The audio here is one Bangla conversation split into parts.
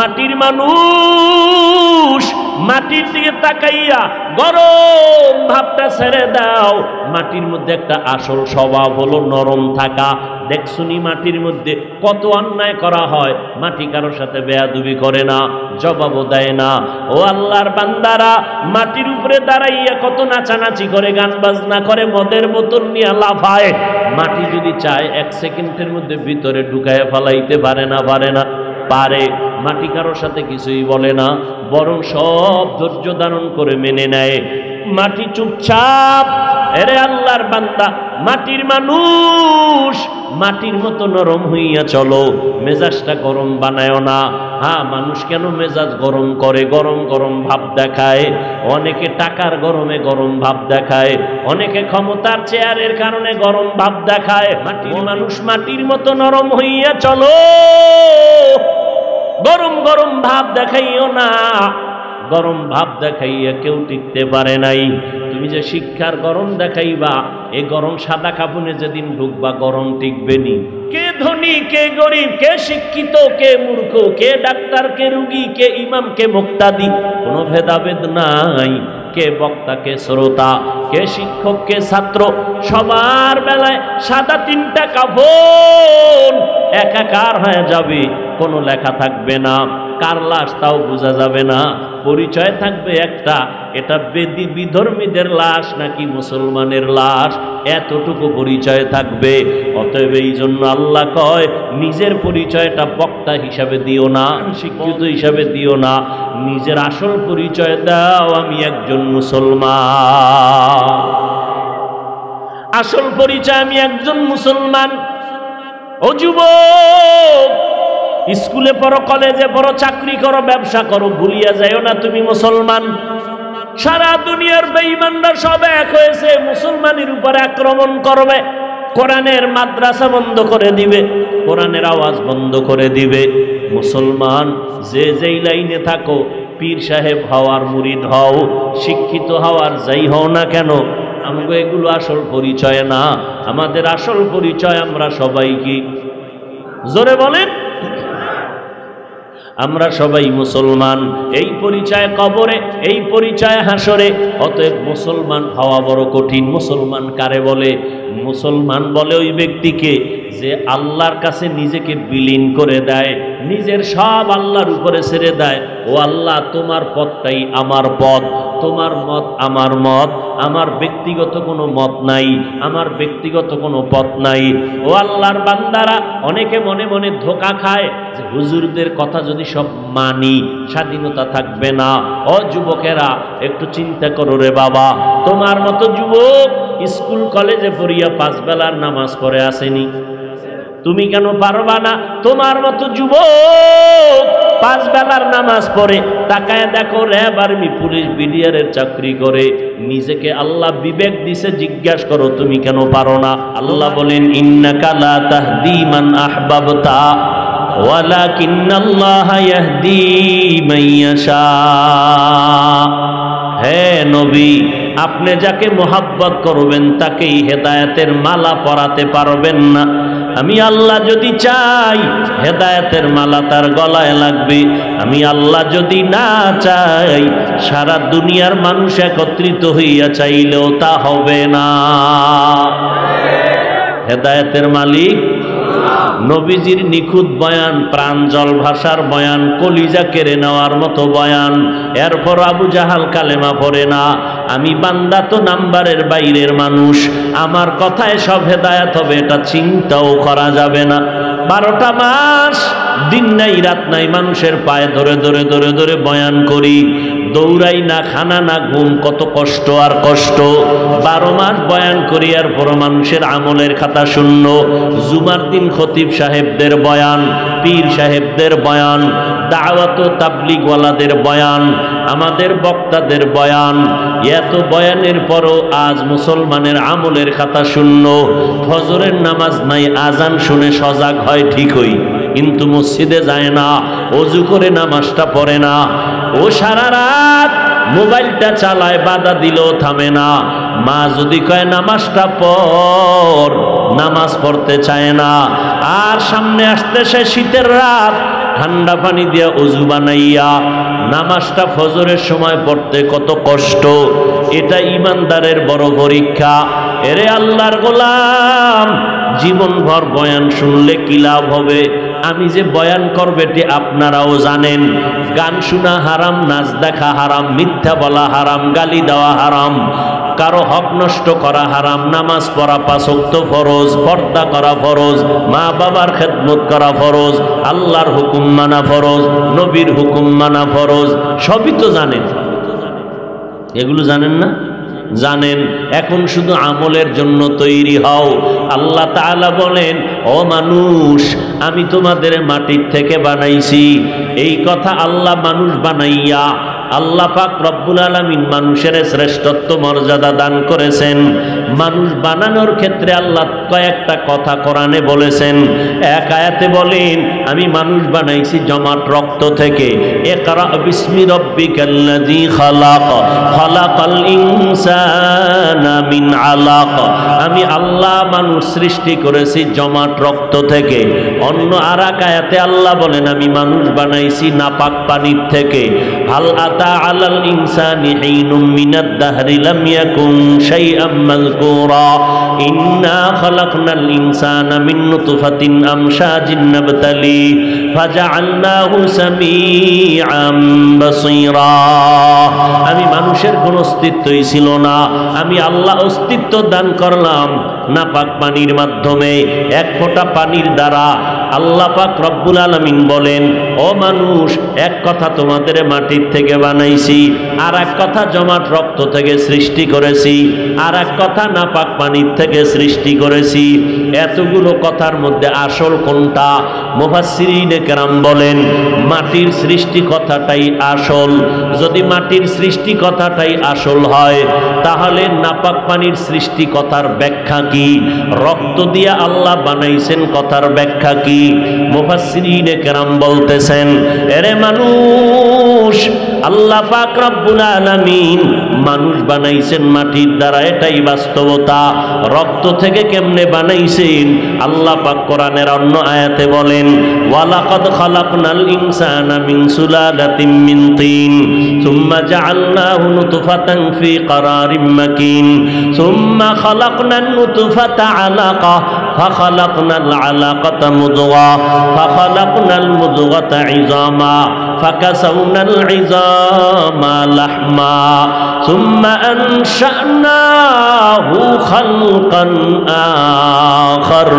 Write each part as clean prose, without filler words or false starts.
মাটির মানুষ, মাটির দিকে তাকাইয়া গরম ভাবটা ছেড়ে দাও। মাটির মধ্যে একটা আসল স্বভাব হলো নরম থাকা। দেখছুনি মাটির মধ্যে কত অন্যায় করা হয়, মাটি কারোর সাথে বেয়াদবি করে না, জবাবও দেয় না। ও আল্লাহর বান্দারা, মাটির উপরে দাঁড়াইয়া কত নাচানাচি করে, গান বাজনা করে, মদের বোতল নিয়ে লাফায়। মাটি যদি চায় 1 সেকেন্ডের মধ্যে ভিতরে ঢুকায় ফেলাইতে পারে না? পারে। মাটি কারোর সাথে কিছুই বলে না, বরং সব ধৈর্য ধারণ করে মেনে নেয়। মাটি চুপচাপ। এরে আল্লাহর বান্দা, মাটির মানুষ, মাটির মতো নরম হইয়া চলো, মেজাজটা গরম বানায় না। হ্যাঁ, মানুষ কেন মেজাজ গরম করে? গরম গরম ভাব দেখায়। অনেকে টাকার গরমে গরম ভাব দেখায়, অনেকে ক্ষমতার চেয়ারের কারণে গরম ভাব দেখায়। মাটির মানুষ মাটির মতো নরম হইয়া চলো, গরম গরম ভাব দেখাইও না। গরম ভাব দেখাইয়া কেউ টিকতে পারে নাই। তুমি যে শিক্ষার গরম দেখাইবা, এই গরম সাদা কাপড়ে যেদিন ঢুকবা, গরম টিকবে নি। কে ধনী, কে গরিব, কে শিক্ষিত, কে মূর্খ, কে ডাক্তার, কে রুগী, কে ইমাম, কে মুক্তাদি, কোনো ভেদাভেদ নাই। কে বক্তা, কে শ্রোতা, কে শিক্ষক, কে ছাত্র, সবার বেলায় সাদা 3টা কাপড় একাকার হয়ে যাবে, কোনো লেখা থাকবে না। কার লাশ তাও বোঝা যাবে না, পরিচয় থাকবে একটা, এটা বিধর্মীদের লাশ নাকি মুসলমানের লাশ, এতটুকু পরিচয় থাকবে। অতএব এই জন্য আল্লাহ কয়, নিজের পরিচয়টা বক্তা হিসাবে দিও না, শিক্ষিত হিসাবে দিও না, নিজের আসল পরিচয় দাও, আমি একজন মুসলমান। আসল পরিচয় আমি একজন মুসলমান। ও যুবক, স্কুলে পড়ো, কলেজে পড়ো, চাকরি করো, ব্যবসা করো, ভুলিয়া যাইও না তুমি মুসলমান। সারা দুনিয়ার বেঈমানরা সব এক হয়েছে, মুসলমানের উপরে আক্রমণ করবে। কোরআনের মাদ্রাসা বন্ধ করে দিবে, কোরআনের আওয়াজ বন্ধ করে দিবে। মুসলমান যে যেই লাইনে থাকো, পীর সাহেব হওয়ার মুরিদ হও, শিক্ষিত হওয়ার যাই হও না কেন, আমাকে এগুলো আসল পরিচয় না। আমাদের আসল পরিচয় আমরা সবাই কি? জোরে বলেন, আমরা সবাই মুসলমান। এই পরিচয় কবরে, এই পরিচয় হাসরে। অতএব মুসলমান হওয়া বড় কঠিন। মুসলমান কারে বলে? মুসলমান বলে ওই ব্যক্তিকে যে আল্লাহর কাছে নিজেকে বিলীন করে দেয়, নিজের সব আল্লাহর উপরে ছেড়ে দেয়। ও আল্লাহ, তোমার পথটাই আমার পথ, তোমার মত আমার মত, আমার ব্যক্তিগত কোনো মত নাই, আমার ব্যক্তিগত কোনো পথ নাই। ও আল্লাহর বান্দারা, অনেকে মনে মনে ধোঁকা খায় যে হুজুরদের কথা যদি সব মানি, স্বাধীনতা থাকবে না। ও যুবকেরা, একটু চিন্তা করো রে বাবা, তোমার মতো যুবক স্কুল কলেজে পড়িয়া 5 বেলার নামাজ পড়ে আসেনি, তুমি কেন পারবা না? তোমার মতো যুবক 5 বেলার নামাজ পড়ে, তাকায় দেখো র্যাব, আর্মি, পুলিশ, বিডিআরের চাকরি করে, নিজেকে আল্লাহ বিবেক দিছে, জিজ্ঞাসা করো তুমি কেন পারো না? আল্লাহ বলেন, ইন্নাকা লা তাহদি মান আহবাবতা ওয়ালাকিন্নাল্লাহা ইয়াহদি মান ইয়াশা। হে নবী, আপনি যাকে মোহাব্বত করবেন তাকেই হেদায়েতের মালা পরাতে পারবেন না। আমি আল্লাহ যদি চাই, হেদায়েতের মালা তার গলায় লাগবে। আমি আল্লাহ যদি না চাই, সারা দুনিয়ার মানুষ একত্রিত হইয়া চাইলেও তা হবে না। হেদায়েতের মালিক নবীজির নিখুঁত বয়ান, প্রাঞ্জল ভাষার বয়ান, কলিজা কেড়ে নেওয়ার মতো বয়ান। এরপর আবু জাহাল কালেমা পড়ে না। আমি বান্দা তো নাম্বারের বাইরের মানুষ, আমার কথায় সব হেদায়েত হবে এটা চিন্তাও করা যাবে না। 12টা মাস দিন নাই রাত নাই মানুষের পায়ে ধরে ধরে ধরে ধরে বয়ান করি, দৌড়াই না, খানা না, ঘুম, কত কষ্ট আর কষ্ট। 12 মাস বয়ান করি, আর পর মানুষের আমলের খাতা শূন্য। জুমার দিন খতিব সাহেবদের বয়ান, পীর সাহেবদের বয়ান, দাওয়াত ও তাবলীগওয়ালাদের বয়ান, আমাদের বক্তাদের বয়ান। এত বয়ানের পরও আজ মুসলমানের আমলের খাতা শূন্য। ফজরের নামাজ নাই, আজান শুনে সজাগ হয় ঠিকই, কিন্তু মসজিদে যায় না, ওযু করে নামাজটা পড়ে না। ও সারা রাত মোবাইলটা চালায়, বাধা দিলেও থামে না। মা যদি কয় নামাজটা পড়, নামাজ পড়তে চায় না। আর সামনে আসতেছে শীতের রাত, ঠান্ডা পানি দিয়া ওযু বানাইয়া নামাজটা ফজরের সময় পড়তে কত কষ্ট। এটা ঈমানদারের বড় পরীক্ষা। এরে আল্লাহর গোলাম, জীবনভর বয়ান শুনলে কি লাভ হবে? আমি যে বয়ান করবে এটি আপনারাও জানেন। গান শোনা হারাম, নাচ দেখা হারাম, মিথ্যা বলা হারাম, গালি দেওয়া হারাম, কারো হক নষ্ট করা হারাম, নামাজ পড়া 5 ওয়াক্ত ফরজ, পর্দা করা ফরজ, মা বাবার খেদমত করা ফরজ, আল্লাহর হুকুম মানা ফরজ, নবীর হুকুম মানা ফরজ। সবই তো জানেন। এগুলো জানেন না? জানেন। এখন শুধু আমলের জন্য তৈরি হও। আল্লাহ তাআলা বলেন, ও মানুষ, আমি তোমাদের মাটির থেকে বানাইছি। এই কথা আল্লাহ মানুষ বানাইয়া, আল্লাহ পাক রব্বুল আলামিন মানুষের শ্রেষ্ঠত্ব মর্যাদা দান করেছেন। মানুষ বানানোর ক্ষেত্রে আল্লাহ কয়েকটা কথা কোরআনে বলেছেন। এক আয়াতে বলেন, আমি মানুষ বানাইছি জমাট রক্ত থেকে। ইকরা বিসমি রাব্বিকাল্লাযী খালাক, খালাকাল ইনসানা মিন আলাক। আমি আল্লাহ মানুষ সৃষ্টি করেছি জমাট রক্ত থেকে। অন্য আর এক আয়াতে আল্লাহ বলেন, আমি মানুষ বানাইছি নাপাক পানির থেকে। হাল আলাল ইনসানি হিনুম মিনাদ দাহরি লাম ইয়াকুন শাইআম মাযকুরা ইন্না খালাকনাল ইনসানা মিন নুতফাতিন আমশাজিন নাবতালি ফাজআলনাহু সামিআম বাসীরা। আমি মানুষের কোনো অস্তিত্বই ছিল না, আমি আল্লাহ অস্তিত্ব দান করলাম নাপাক পানির মাধ্যমে। এক ফোঁটা পানির দ্বারা আল্লাহ পাক রব্বুল আলামিন বলেন, ও মানুষ, এক কথা তোমাদের মাটির থেকে বানাইছি, আর এক কথা জমাট রক্ত থেকে সৃষ্টি করেছি, আর এক কথা নাপাক পানির থেকে সৃষ্টি করেছি। এতগুলো কথার মধ্যে আসল কোনটা? মুফাসসিরিনে কেরাম বলেন, মাটির সৃষ্টি কথাটাই আসল। যদি মাটির সৃষ্টি কথাটাই আসল হয়, তাহলে নাপাক পানির সৃষ্টি কথার ব্যাখ্যা কি? রক্ত দিয়ে আল্লাহ বানাইছেন কথার ব্যাখ্যা কি? মুফাসসিরিনে কেরাম বলতেছেন, এরে মানুষ, আল্লাহ পাক রব্বুল আলামিন মানুষ বানাইছেন মাটির দ্বারা, এটাই বাস্তবতা। রক্ত থেকে কেমনে বানাইছেন? আল্লাহ পাক কোরআনের অন্য আয়াতে বলেন, ওয়ালাকাদ খালাকনাল ইনসানা মিন সুলালাতিন মিন তিন সুম্মা জাআলনাহু নুতফাতান ফি ক্বারারিম মাকিন সুম্মা খালাকনান নুতফাতা আলাকা ফাখালাকনাল আলাকাতা মুদগা ফাখালাকনাল মুদগাতা ইযামা ফাকাসাউনাল ইযামা লাহমা সুম্মা আনশানাহু খালকান আখার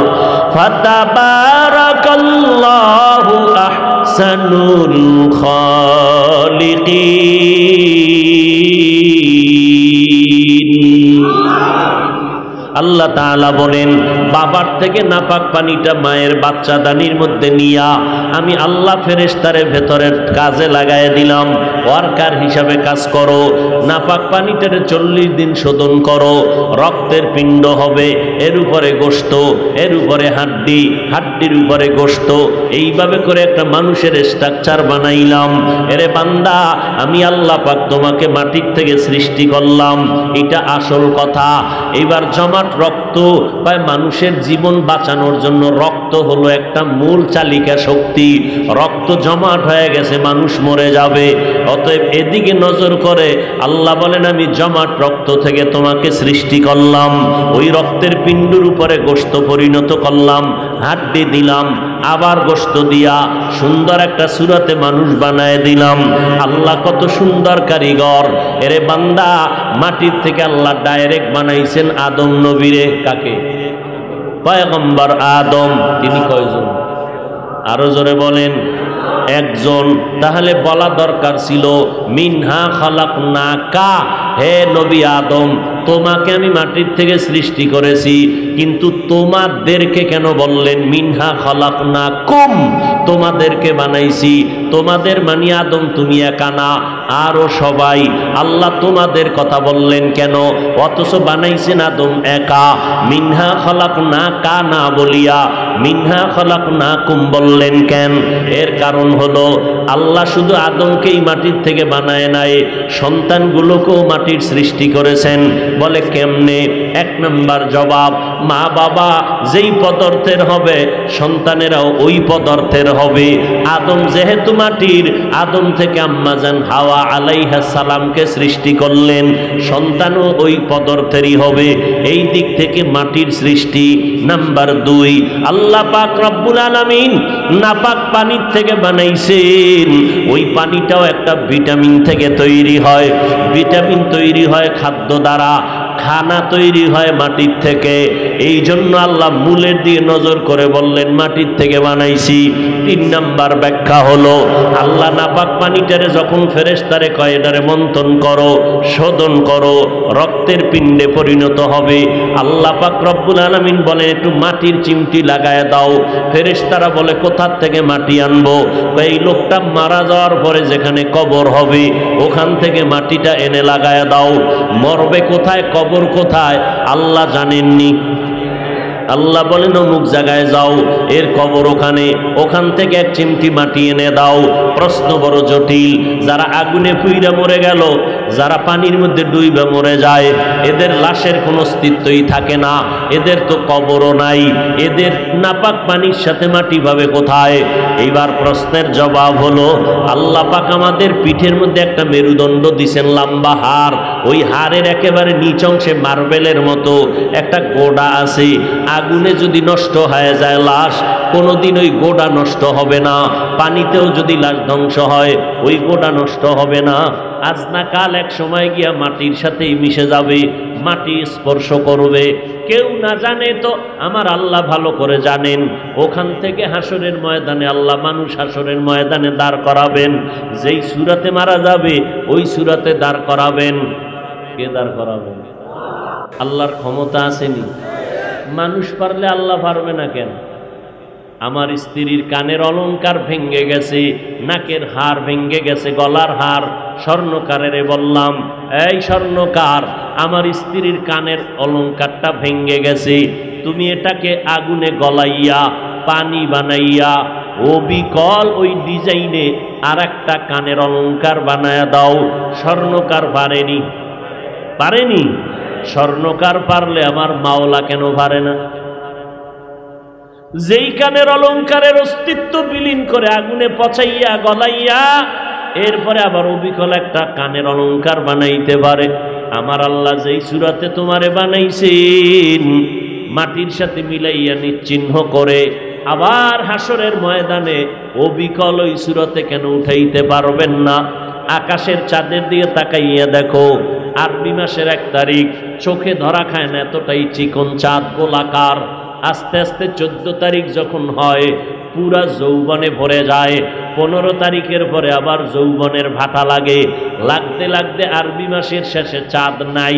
ফাতাবারাকাল্লাহু আহসানুল খালিকিন। আল্লাহ তাআলা বলেন, বাবার থেকে নাপাক পানিটা মায়ের বাচ্চা দানির মধ্যে নিয়া আমি আল্লাহ ফেরেশতারে ভেতরের কাজে লাগাই দিলাম, ওয়ার্কার হিসাবে কাজ করো। নাপাক পানিটারে 40 দিন শোধন করো, রক্তের পিণ্ড হবে, এর উপরে গোশত, এর উপরে হাড্ডি, হাড্ডির উপরে গোশত, এইভাবে করে একটা মানুষের স্ট্রাকচার বানাইলাম। এরে বান্দা, আমি আল্লাহ পাক তোমাকে মাটির থেকে সৃষ্টি করলাম, এটা আসল কথা। এইবার জমাট রক্ত বা মানুষের জীবন বাঁচানোর জন্য রক্ত হলো একটা মূল চালিকা শক্তি। রক্ত জমাট হয়ে গেছে, মানুষ মরে যাবে। অতএব এদিকে নজর করে আল্লাহ বলেন, আমি জমাট রক্ত থেকে তোমাকে সৃষ্টি করলাম, ওই রক্তের পিণ্ডুর উপরে গোশত পরিণত করলাম, হাড্ডি দিলাম, আবার গোশত দিয়া সুন্দর একটা সূরাতে মানুষ বানায় দিলাম। আল্লাহ কত সুন্দর কারিগর। এরে বান্দা, মাটির থেকে আল্লাহ ডাইরেক্ট বানাইছেন আদম নবীরে। কাকে? পয়গম্বর আদম। তিনি কয়জন? আরো জোরে বলেন। একজন। তাহলে বলা দরকার ছিল, মিনহা খালাকনাকা, হে নবী আদম, তোমাকে আমি মাটির থেকে সৃষ্টি করেছি। কিন্তু তোমাদেরকে কেন বললেন মিনহা খালাকনাকুম? তোমাদেরকে বানাইছি। তোমাদের মানি আদম তুমি একা না, আরো সবাই। আল্লাহ তোমাদের কথা বললেন কেন? অথচ বানাইছেন আদম একা। মিনহা খালাকনাকা না বলিয়া মিনহা খালাকনাকুম বললেন কেন? এর কারণ হলো, আল্লাহ শুধু আদমকেই মাটির থেকে বানায় নাই, সন্তানগুলোকেও মাটির সৃষ্টি করেছেন। বলে কেমনে? এক নম্বর জবাব, মা বাবা যেই পদার্থের হবে সন্তানেরাও ওই পদার্থের হবে। আদম যেহেতু মাটির, আদম থেকে আম্মাজান হাওয়া আলাইহিস সালামকে সৃষ্টি করলেন, সন্তানও ওই পদার্থেরই হবে। এই দিক থেকে মাটির সৃষ্টি। নাম্বার 2, আল্লাহ পাক রব্বুল আলামিন নাপাক পানির থেকে বানাইছেন। ওই পানিটাও একটা ভিটামিন থেকে তৈরি হয়। ভিটামিন তৈরি হয় খাদ্য দ্বারা, খানা তৈরি হয় মাটির থেকে। এই জন্য আল্লাহ মূলের দিয়ে নজর করে বললেন মাটির থেকে বানাইছি। 3 নাম্বার ব্যাখ্যা হলো, আল্লাহ নাপাক পানিটারে যখন ফেরেশতারে কয় এটারে মন্থন করো, শোধন করো, রক্তের পিণ্ডে পরিণত হবে, আল্লাহ পাক রব্বুল আলামিন বলে একটু মাটির চিমটি লাগায় দাও। ফেরেশতারা বলে কোথার থেকে মাটি আনবো? এই লোকটা মারা যাওয়ার পরে যেখানে কবর হবে ওখান থেকে মাটিটা এনে লাগায় দাও। মরবে কোথায়, কবর কোথায় আল্লাহ জানেননি। আল্লাহ বলেন অমুক জায়গায় যাও, এর কবর ওখানে, ওখান থেকে এক চিমটি মাটি এনে দাও। প্রশ্ন বড় জটিল। যারা আগুনে পুইরা মরে গেল, যারা পানির মধ্যে ডুইবা মরে যায়, এদের লাশের কোনো অস্তিত্বই থাকে না, এদের তো কবরও নাই, এদের নাপাক পানির সাথে মাটি পাবে কোথায়? এইবার প্রশ্নের জবাব হলো, আল্লাহ পাক আমাদের পিঠের মধ্যে একটা মেরুদণ্ড দিছেন, লম্বা হাড়। ওই হাড়ের একেবারে নিচ অংশে মার্বেলের মতো একটা গোড়া আছে। আগুনে যদি নষ্ট হয়ে যায় লাশ, কোনোদিন ওই গোড়া নষ্ট হবে না। পানিতেও যদি লাশ ধ্বংস হয় ওই গোড়া নষ্ট হবে না। আজ না কাল এক সময় গিয়া মাটির সাথেই মিশে যাবে, মাটি স্পর্শ করবে। কেউ না জানে তো আমার আল্লাহ ভালো করে জানেন। ওখান থেকে হাসরের ময়দানে আল্লাহ মানুষ হাসরের ময়দানে দাঁড় করাবেন। যেই সূরাতে মারা যাবে ওই সূরাতে দাঁড় করাবেন। কে দাঁড় করাবেন? আল্লাহর ক্ষমতা আসেনি? মানুষ পারলে আল্লাহ পারবে না কেন? আমার স্ত্রীর কানের অলংকার ভেঙ্গে গেছে, নাকের হার ভেঙ্গে গেছে, গলার হার। স্বর্ণকারেরে বললাম, এই স্বর্ণকার, আমার স্ত্রীর কানের অলংকারটা ভেঙ্গে গেছে, তুমি এটাকে আগুনে গলাইয়া পানি বানাইয়া অবিকল ওই ডিজাইনে আর একটা কানের অলংকার বানায়া দাও। স্বর্ণকার পারেনি? পারেনি? স্বর্ণকার পারলে আমার মাওলা কেন পারে না? যেই কানের অলংকারের অস্তিত্ব বিলীন করে আগুনে পচাইয়া গলাইয়া এরপরে আবার অবিকল একটা কানের অলংকার বানাইতে পারে, আমার আল্লাহ যেই সূরাতে তোমারে বানাইছেন মাটির সাথে মিলাইয়া নিশ্চিহ্ন করে আবার হাসরের ময়দানে অবিকল ওই সূরাতে কেন উঠাইতে পারবেন না? আকাশের চাঁদের দিকে তাকাইয়া দেখো, আরবি মাসের 1 তারিখ, চোখে ধরা খায় না এতটাই চিকন চাঁদ, গোলাকার। আস্তে আস্তে 14 তারিখ যখন হয় পুরা যৌবনে ভরে যায়। 15 তারিখের পরে আবার যৌবনের ভাটা লাগে। লাগতে লাগতে আরবি মাসের শেষে চাঁদ নাই,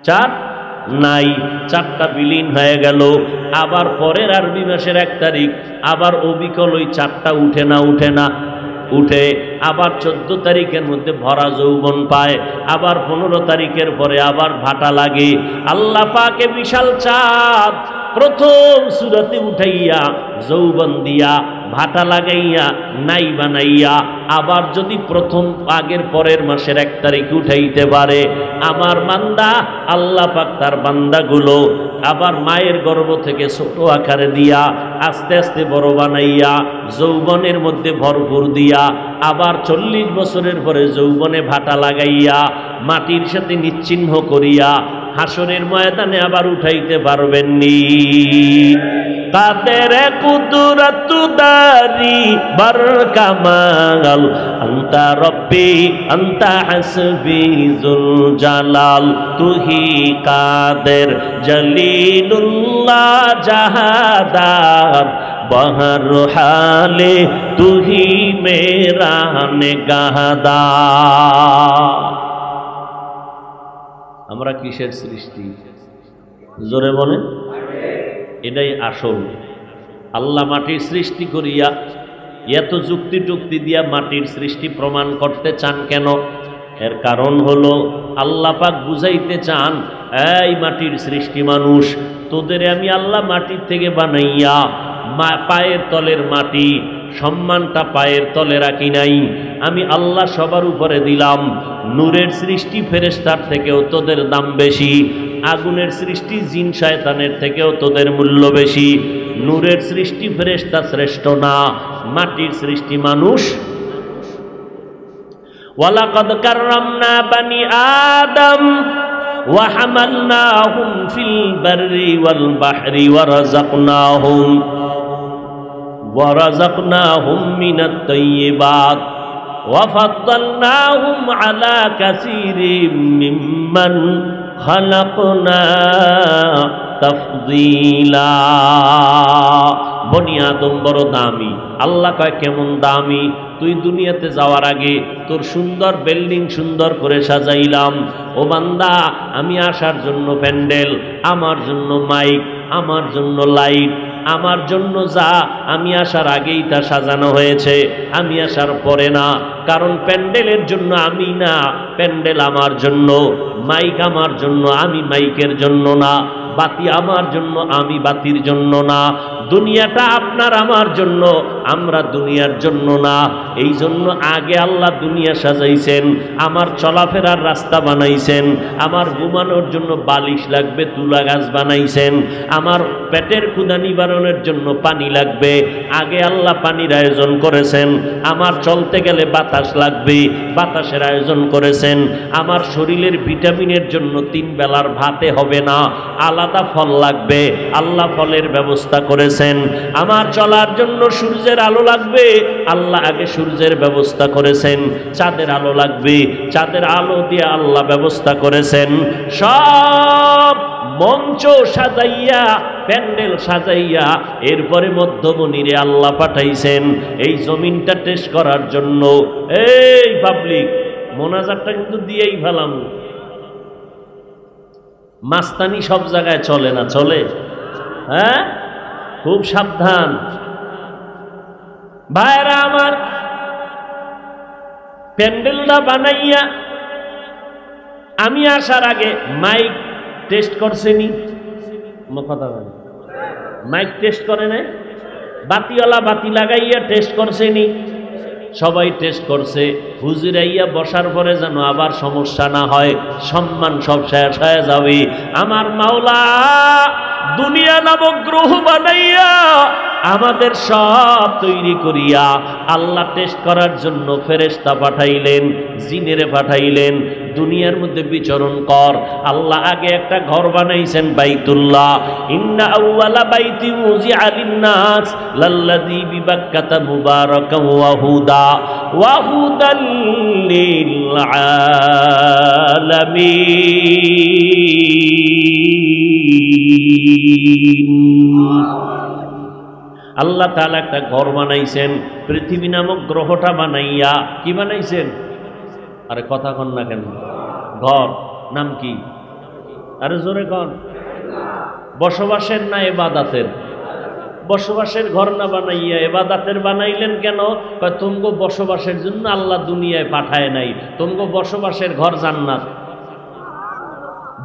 চাঁদ নাই, চাঁদটা বিলীন হয়ে গেল। আবার পরের আরবি মাসের 1 তারিখ আবার অবিকল ওই চাঁদটা উঠে না, উঠে না, উঠে আবার 14 তারিখের মধ্যে ভরা যৌবন পায়। আবার 15 তারিখের পরে আবার ভাটা লাগে। আল্লাহ পাকে বিশাল চাঁদ প্রথম সূরাতে উঠাইয়া যৌবন দিয়া ভাটা লাগাইয়া নাই বানাইয়া আবার যদি প্রথম আগের পরের মাসের 1 তারিখ উঠাইতে পারে, আমার বান্দা আল্লাহ পাক তার বান্দাগুলো আবার মায়ের গর্ভ থেকে ছোট আকারে দিয়া আস্তে আস্তে বড় বানাইয়া যৌবনের মধ্যে ভরপুর দিয়া আবার 40 বছরের পরে যৌবনে ভাটা লাগাইয়া মাটির সাথে নিশ্চিহ্ন করিয়া হাসরের ময়দানে আবার উঠাইতে পারবেননি। কাদের কুদরত দারি বার কামাল, আন্তা রব্বি আন্তা হাসবি যুল জালাল, তুহি কাদের জলিলুল্লাহ জাহাদার, বহর হালে তুহি মেরা নেগাহদার। আমরা কিসের সৃষ্টি? জোরে বলেন। এটাই আসল। আল্লাহ মাটির সৃষ্টি করিয়া এত যুক্তি টুক্তি দিয়া মাটির সৃষ্টি প্রমাণ করতে চান কেন? এর কারণ হলো আল্লাহ পাক বুঝাইতে চান, এই মাটির সৃষ্টি মানুষ, তোদের আমি আল্লাহ মাটির থেকে বানাইয়া পায়ের তলের মাটি, সম্মানটা পায়ের তলে রাখি নাই, আমি আল্লাহ সবার উপরে দিলাম। নূরের সৃষ্টি ফেরেশতার থেকেও তোদের দাম বেশি। আগুনের সৃষ্টি জিন শয়তানের থেকেও তোদের মূল্য বেশি। নূরের সৃষ্টি ফেরেশতা শ্রেষ্ঠ না, মাটির সৃষ্টি মানুষ। ওয়ালাকাদ কাররামনা বানি আদম ওয়া হামালনাহুম ফিল বাররি ওয়াল বাহরি ওয়া রাযাকনাহুম মিনাত তাইয়্যিবাত ওয়া ফাদ্দালনাহুম আলা কাসীরিম মিম্মান খালাকনা তাফদীলা। বনি আদম বড় দামি। আল্লাহ কয় কেমন দামি? তুই দুনিয়াতে যাওয়ার আগে তোর সুন্দর বিল্ডিং সুন্দর করে সাজাইলাম। ও বান্দা, আমি আসার জন্য প্যান্ডেল, আমার জন্য মাইক, আমার জন্য লাইট, আমার জন্য যা আমি আসার আগেই তা সাজানো হয়েছে, আমি আসার পরে না। কারণ প্যান্ডেলের জন্য আমি না, প্যান্ডেল আমার জন্য। মাইক আমার জন্য, আমি মাইকের জন্য না। বাতি আমার জন্য, আমি বাতির জন্য না। দুনিয়াটা আপনার আমার জন্য, আমরা দুনিয়ার জন্য না। এই জন্য আগে আল্লাহ দুনিয়া সাজাইছেন, আমার চলাফেরার রাস্তা বানাইছেন, আমার ঘুমানোর জন্য বালিশ লাগবে, তুলা গাছ বানাইছেন, আমার পেটের ক্ষুধা নিবারণের জন্য পানি লাগবে, আগে আল্লাহ পানির আয়োজন করেছেন। আমার চলতে গেলে বাতাস লাগবে, বাতাসের আয়োজন করেছেন। আমার শরীরের ভিটামিনের জন্য 3 বেলার ভাতে হবে না, আলাদা ফল লাগবে, আল্লাহ ফলের ব্যবস্থা করেছেন। আমার চলার জন্য সূর্যের আলো লাগবে, আল্লাহ আগে সূর্যের ব্যবস্থা করেছেন। চাঁদের আলো লাগবে, চাঁদের আলো দিয়ে আল্লাহ ব্যবস্থা করেছেন। সব মঞ্চ সাজাইয়া, প্যান্ডেল সাজাইয়া এরপরে মধ্যমণিরে আল্লাহ পাঠাইছেন এই জমিনটা টেস্ট করার জন্য। এই পাবলিক, মোনাজাতটা কিন্তু দিয়েই ফেলাম। মাস্তানি সব জায়গায় চলে না, চলে? হ্যাঁ, খুব সাবধান ভাইরা আমার। প্যান্ডেলটা বানাইয়া আমি আসার আগে মাইক টেস্ট করছেনি? কথা বলে, মাইক টেস্ট করে নাই? বাতিওয়ালা বাতি লাগাইয়া টেস্ট করছেনি? সবাই টেস্ট করছে। হুজুরাইয়া বসার পরে যেন আবার সমস্যা না হয়, সম্মান সব শেষ হয়ে যাবে। আমার মাওলা দুনিয়া নামক গ্রহ বানাইয়া আমাদের সব তৈরি করিয়া আল্লাহ টেস্ট করার জন্য ফেরেশতা পাঠাইলেন, জিনেরে পাঠাইলেন, দুনিয়ার মধ্যে বিচরণ কর। আল্লাহ আগে একটা ঘর বানাইছেন, বাইতুল্লাহ। ইন্না আউওয়ালা বাইতি উযিআ লিন-নাস লাল্লাযী বিবাক্কাতা মুবারাকান ওয়া হুদাল লিল আলামিন। আল্লাহ তাআলা একটা ঘর বানাইছেন, পৃথিবী নামক গ্রহটা বানাইয়া। কি বানাইছেন? আরে কথা কন না কেন? ঘর নাম কি? আরে জোরে কন। বসবাসের না ইবাদতের? বসবাসের ঘর না বানাইয়া ইবাদতের বানাইলেন কেন? তোমগো বসবাসের জন্য আল্লাহ দুনিয়ায় পাঠায় নাই, তোমগো বসবাসের ঘর জান্নাত।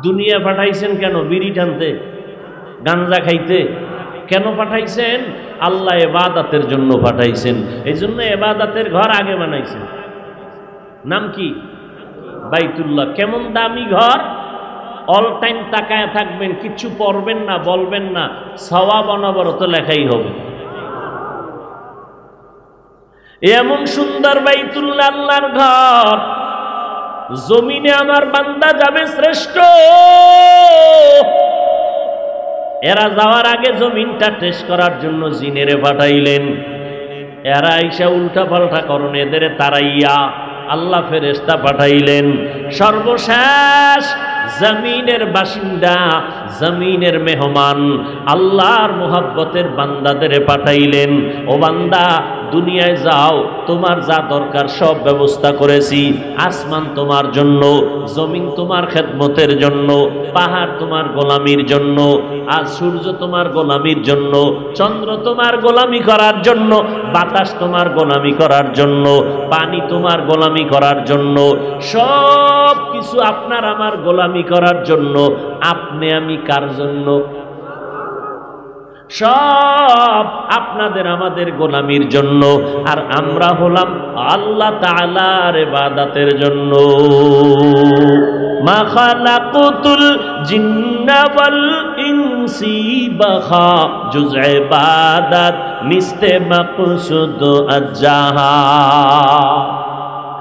দুনিয়া পাঠাইছেন কেন? বিড়ি টানতে, গাঞ্জা খাইতে? কেন পাঠাইছেন? আল্লাহ ইবাদতের জন্য পাঠাইছেন। এই জন্য ইবাদতের ঘর আগে বানাইছেন। নাম কি? বাইতুল্লাহ। কেমন দামি ঘর! অল টাইম তাকায় থাকবেন, কিচ্ছু পড়বেন না, বলবেন না, সওয়াব অনবরত লেখাই হবে। এমন সুন্দর বাইতুল্লাহ আল্লাহর ঘর, জমিনে আমার বান্দা যাবে শ্রেষ্ঠ। এরা যাওয়ার আগে জমিনটা টেস্ট করার জন্য জিনেরে পাঠাইলেন। এরা আইসা উল্টা পাল্টা করণ, এদের তারাইয়া আল্লাহ ফেরেশতা পাঠাইলেন। সর্বশেষ জমিনের বাসিন্দা, জমিনের মেহমান, আল্লাহর মুহাব্বতের বান্দাদের পাঠাইলেন। ও বান্দা, দুনিয়ায় যাও, তোমার যা দরকার সব ব্যবস্থা করেছি। আসমান তোমার জন্য, জমিন তোমার খেদমতের জন্য, পাহাড় তোমার গোলামির জন্য, আর সূর্য তোমার গোলামির জন্য, চন্দ্র তোমার গোলামি করার জন্য, বাতাস তোমার গোলামি করার জন্য, পানি তোমার গোলামি করার জন্য, সব কিছু আপনার আমার গোলামি করার জন্য। আপনি আমি কার জন্য? সব আপনাদের আমাদের গোলামির জন্য। আর আমরা হলাম আল্লাহ তাআলার ইবাদতের জন্য। মা খালাকুতুল জিন্না ওয়াল ইনসি বাখা জুজ ইবাদত মিস্তে মাকসুদ আজ্জাহা।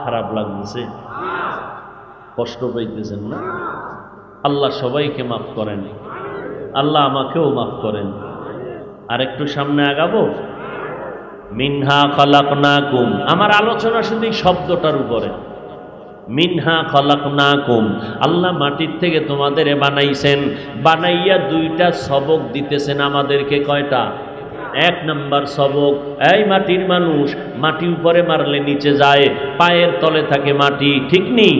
খারাপ লাগছে, কষ্ট পাইতেছেন না? আল্লাহ সবাইকে মাফ করেন, আল্লাহ আমাকেও মাফ করেন। আর একটু সামনে আগাবো। মিনহা খালাকনাকুম, আমার আলোচনা শুধু শব্দটার উপরে। মিনহা খালাকনাকুম, আল্লাহ মাটির থেকে তোমাদের বানাইছেন, বানাইয়া দুইটা সবক দিতেছেন আমাদেরকে। কয়টা? এক নাম্বার সবক, এই মাটির মানুষ, মাটি উপরে মারলে নিচে যায়, পায়ের তলে থাকে মাটি, ঠিক নেই?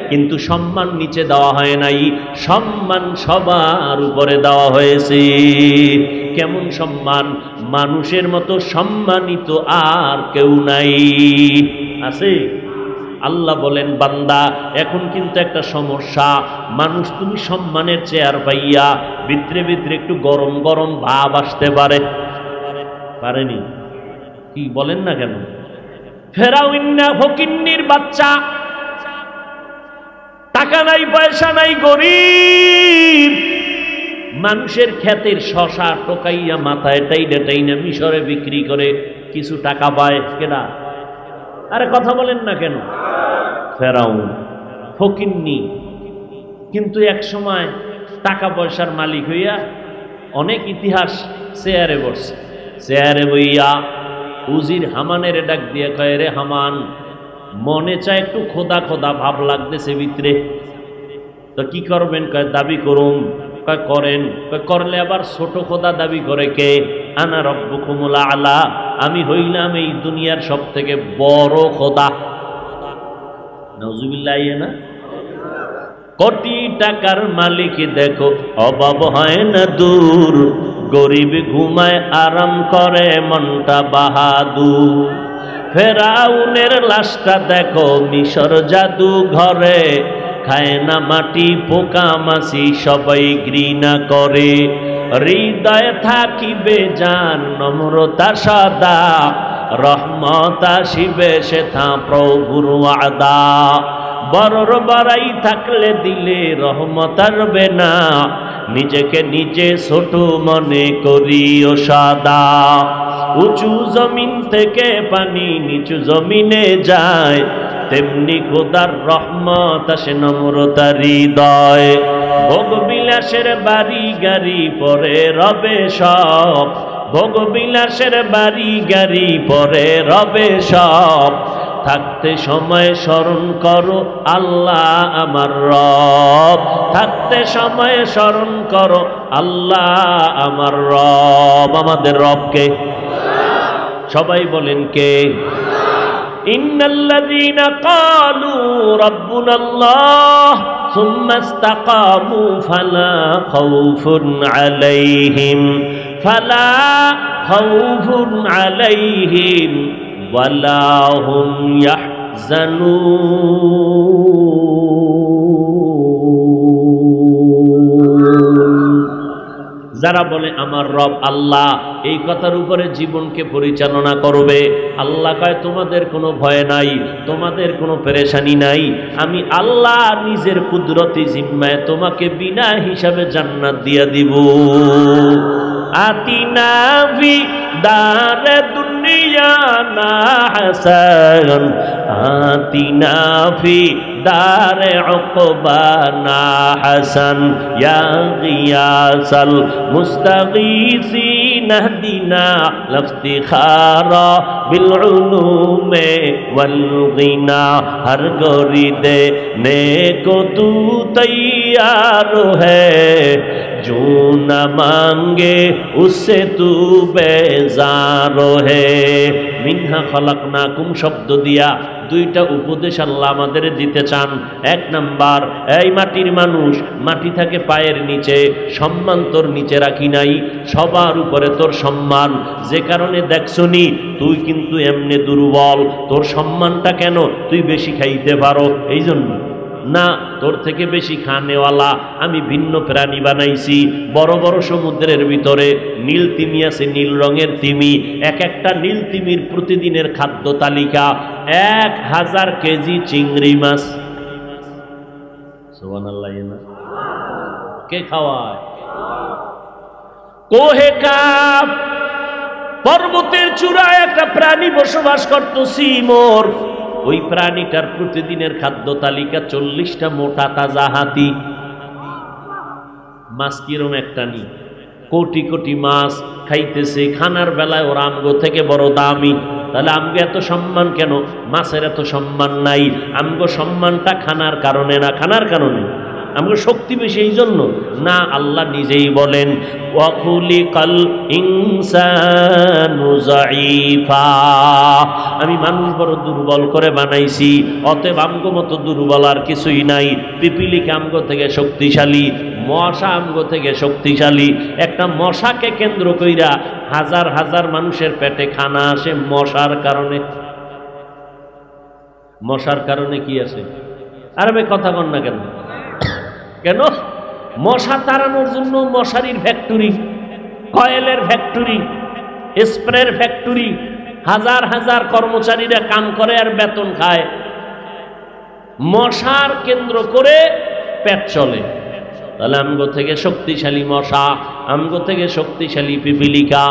কিন্তু সম্মান নিচে দেওয়া হয় নাই, সম্মান সবার উপরে দেওয়া হয়েছে। কেমন সম্মান? মানুষের মতো সম্মানিত আর কেউ নাই। আছে? আল্লাহ বলেন, বান্দা এখন কিন্তু একটা সমস্যা, মানুষ তুমি সম্মানের চেয়ার পাইয়া ভিতরে ভিতরে একটু গরম গরম ভাব আসতে পারে, পারেনি? কি বলেন না কেন? ফেরাউন ফকিন্নির বাচ্চা, টাকা নাই পয়সা নাই, গরিব, মানুষের ক্ষেতের শশা টোকাইয়া মাথায় টাইনা টাইনা মিশরে বিক্রি করে কিছু টাকা পায়। কেনা? আরে কথা বলেন না কেন? ফেরাউন ফকিন্নি, কিন্তু এক সময় টাকা পয়সার মালিক হইয়া অনেক ইতিহাস চেয়ারে বসছে। চেয়ারে বইয়া উজির হামানের ডাক দিয়ে কয়, রে হামান, মনে চায় একটু খোদা খোদা ভাব লাগতেছে ভিতরে, তো কি করবেন? কয় দাবি করুন। কয় করেন। কয় করলে আবার ছোট খোদা দাবি করে কে? আনা রব্বুকুমুল আলা, আমি হইলাম এই দুনিয়ার সব থেকে বড় খোদা। নাউজুবিল্লাহ। না কোটি টাকার মালিক দেখো অভাব হয় না দূর, গরিব ঘুমায় আরাম করে মনটা বাহাদুর। ফেরাউনের লাশটা দেখো মিশর জাদু ঘরে, খায় না মাটি পোকা মাছি সবাই ঘৃণা করে। হৃদয়ে থাকিবে জান নম্রতা সদা, রহমত আসিবে সেথা প্রভুর ওয়াদা। বড়র বড়াই থাকলে দিলে রহমত আসবে না, নিজেকে নিজে ছোট মনে করিও সদা। উঁচু জমিন থেকে পানি নিচু জমিনে যায়, তেমনি খোদার রহমত আসে নম্রতার হৃদয়। ভোগ বিলাসের বাড়ি গাড়ি পরে রবে সব, ভোগ বিলাসের বাড়ি গাড়ি পরে রবে সব। থাকতে সময় স্মরণ করো আল্লাহ আমার রব, থাকতে সময় স্মরণ করো আল্লাহ আমার রব। আমাদের রবকে সবাই বলেন কে? ইন্নাল্লাযীনা ক্বালু রাব্বুনাল্লাহ সুম্মা ইসতাকামু ফালা খাউফুন আলাইহিম ওয়ালা হুম ইয়াহজানুন। যারা বলে আমার রব আল্লাহ, এই কথার উপরে জীবনকে পরিচালনা করবে, আল্লাহ কয় তোমাদের কোনো ভয় নাই, তোমাদের কোনো পেরেশানি নাই, আমি আল্লাহ নিজের কুদরতি জিম্মায় তোমাকে বিনা হিসাবে জান্নাত দিয়া দিব। আতিনা ফি দারে দুনিয়া না হাসান, আতিনা ফি দারে উকবানা হাসান, ইয়া গিয়াসাল মুস্তাগীসিন ইহদিনা লাফতিখারা বিল উলুমে ওয়াল গিনা। হর গরিদে নেকো তু তৈয়ার হ্যায়, जो न मांगे उससे तू बेजार है। মিনহা খালাকনাকুম শব্দ দিয়া দুইটা উপদেশ আল্লাহ আমাদের দিতে চান। এক নাম্বার, এই মাটির মানুষ, মাটি থাকে পায়ের নিচে, সম্মান তোর নিচে রাখি নাই, সবার উপরে তোর সম্মান। যে কারণে দেখছনি তুই কিন্তু এমনি দুর্বল, তোর সম্মানটা কেন? তুই বেশি খাইতে পারো এই জন্য না, তোর থেকে বেশি খানেওয়ালা আমি ভিন্ন প্রাণী বানাইছি। বড় বড় সমুদ্রের ভিতরে নীল তিমি আছে, নীল রঙের তিমি, এক একটা নীল তিমির প্রতিদিনের খাদ্য তালিকা 1000 কেজি চিংড়ি মাছ। সুবহানাল্লাহ না? কে খাওয়ায়? কোহে কাফ পর্বতের চূড়ায় একটা প্রাণী বসবাস করত, সিমোর। ওই প্রাণীটার প্রতিদিনের খাদ্য তালিকা 40টা মোটা তাজা হাতি। মাছ কিরম একটা নি, কোটি কোটি মাছ খাইতেছে। খানার বেলায় ওরা আমগো থেকে বড় দামি। তাহলে আমগো এত সম্মান কেন? মাছের এত সম্মান নাই। আমগো সম্মানটা খানার কারণে না। খানার কারণে আমগো শক্তি বেশি এই জন্য না। আল্লাহ নিজেই বলেন ওয়াখুলিকাল ইনসানু যায়ীফা, আমি মানুষ বড় দুর্বল করে বানাইছি। অতএব আমগো মতো দুর্বল আর কিছুই নাই। পিপিলিকা আমগো থেকে শক্তিশালী, মশা আমগো থেকে শক্তিশালী। একটা মশাকে কেন্দ্র কইরা হাজার হাজার মানুষের পেটে খানা আসে মশার কারণে। মশার কারণে কি আছে? আরে ভাই কথা কন না কেন? কেন? মশা তাড়ানোর জন্য মশারির ফ্যাক্টরি, কয়েলের ফ্যাক্টরি, স্প্রের ফ্যাক্টরি, হাজার হাজার কর্মচারীরা কাম করে আর বেতন খায়। মশার কেন্দ্র করে পেট চলে। তাহলে আমগো থেকে শক্তিশালী মশা, আমগো থেকে শক্তিশালী পিপিলিকা,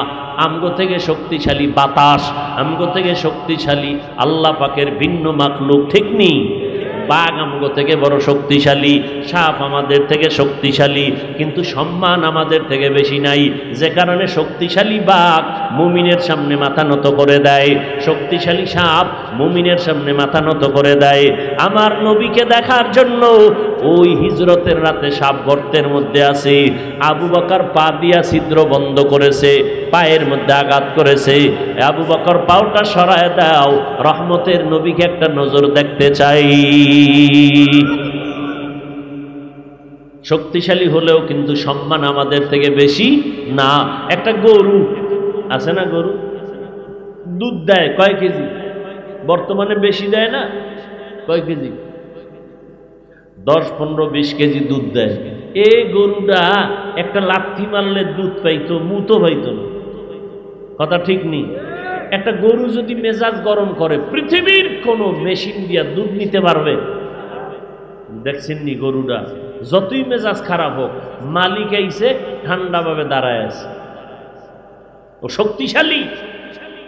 আমগো থেকে শক্তিশালী বাতাস, আমগো থেকে শক্তিশালী আল্লাহ পাকের ভিন্ন মাখলুক, ঠিক নেই? বাঘ আমগো থেকে বড় শক্তিশালী, সাপ আমাদের থেকে শক্তিশালী, কিন্তু সম্মান আমাদের থেকে বেশি নাই। যে কারণে শক্তিশালী বাঘ মুমিনের সামনে মাথা নত করে দেয়, শক্তিশালী সাপ মুমিনের সামনে মাথা নত করে দেয়। আমার নবীকে দেখার জন্য ওই হিজরতের রাতে সাপ গর্তের মধ্যে আছে। আবু বকর পা দিয়া ছিদ্র বন্ধ করেছে, পায়ের মধ্যে আঘাত করেছে। আবু বকর পাওটা সরায় দাও, রহমতের নবীকে একটা নজর দেখতে চাই। শক্তিশালী হলেও কিন্তু সম্মান আমাদের থেকে বেশি না। একটা গরু আছে না, গরু দুধ দেয় কয় কেজি? বর্তমানে বেশি দেয় না? কয় কেজি? 10, 15, 20 কেজি দুধ দেয়। এই গরুটা একটা লাথি মারলে দুধ পাইতো, মুতো পাইতো না। কথা ঠিক নেই? একটা গরু যদি মেজাজ গরম করে, পৃথিবীর কোন মেশিন দিয়া দুধ নিতে পারবে? দেখছেন নি? গরুটা যতই মেজাজ খারাপ হোক, মালিক আইছে ঠান্ডাভাবে দাঁড়ায় আছে। ও শক্তিশালী।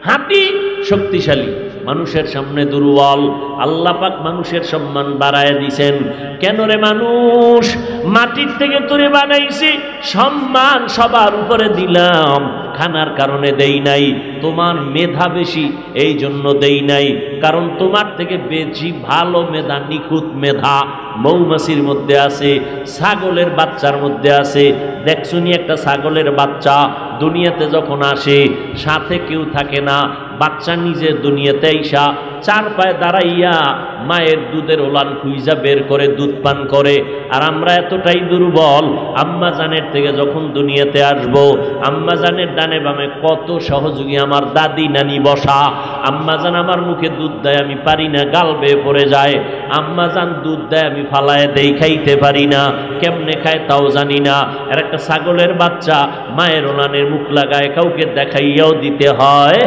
হাতি শক্তিশালী, মানুষের সামনে দুর্বল। আল্লাহ পাক মানুষের সম্মান বাড়ায় দিছেন। কেন রে মানুষ? মাটির থেকে তোরে বানাইছি, সম্মান সবার উপরে দিলাম। খানার কারণে দেই নাই, তোমার মেধা বেশি এই জন্য দেই নাই। কারণ তোমার থেকে বেশি ভালো মেধা, নিখুঁত মেধা মৌমাছির মধ্যে আছে, ছাগলের বাচ্চার মধ্যে আছে। দেখছুনি একটা ছাগলের বাচ্চা দুনিয়াতে যখন আসে, সাথে কেউ থাকে না, বাচ্চা নিজের দুনিয়াতে আইসা চার পায়ে দাঁড়াইয়া মায়ের দুধের ওলান খুইজা বের করে দুধ পান করে। আর আমরা এতটাই দুর্বল, আম্মা জানের থেকে যখন দুনিয়াতে আসব, আম্মা জানের ডানে বামে কত সহযোগী আমার দাদি নানি বসা। আম্মা জান আমার মুখে দুধ দেয়, আমি পারি না, গাল বেয়ে পড়ে যায়। আম্মা জান দুধ দেয়, আমি ফালায় দেই, খাইতে পারি না, কেমনে খায় তাও জানি না। আর একটা ছাগলের বাচ্চা মায়ের ওলানের মুখ লাগায়, কাউকে দেখাইয়াও দিতে হয়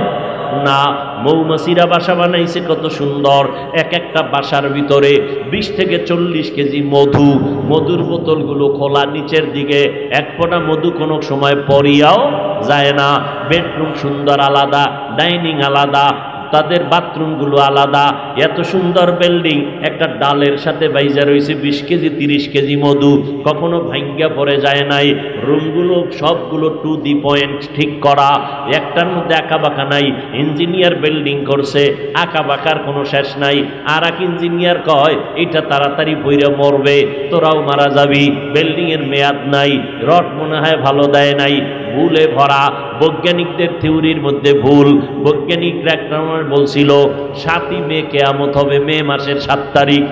না। মৌমাছিরা বাসা বানাইছে কত সুন্দর। এক একটা বাসার ভিতরে 20 থেকে 40 কেজি মধু। মধুর বোতলগুলো খোলা, নিচের দিকে এক ফোঁটা মধু কোনো সময় পরিয়াও যায় না। বেডরুম সুন্দর আলাদা, ডাইনিং আলাদা, তাদের বাথরুমগুলো আলাদা। এত সুন্দর বিল্ডিং, একটা ডালের সাথে বাইজা রয়েছে 20 কেজি 30 কেজি মধু, কখনো ভাঙ্গা পড়ে যায় নাই। রুমগুলো সবগুলো টু দি পয়েন্ট ঠিক করা, একটার মধ্যে আঁকা বাঁকা নাই। ইঞ্জিনিয়ার বিল্ডিং করছে, আঁকা বাঁকার কোনো শেষ নাই। আর এক ইঞ্জিনিয়ার কয় এটা তাড়াতাড়ি বইরা মরবে, তোরাও মারা যাবি, বিল্ডিং এর মেয়াদ নাই, রড মনে হয় ভালো দেয় নাই। ভুলে ভরা, বৈজ্ঞানিকদের থিওরির মধ্যে ভুল। বৈজ্ঞানিকরা একটা বলছিল 7ই মে কেয়ামত হবে, মে মাসের 7 তারিখ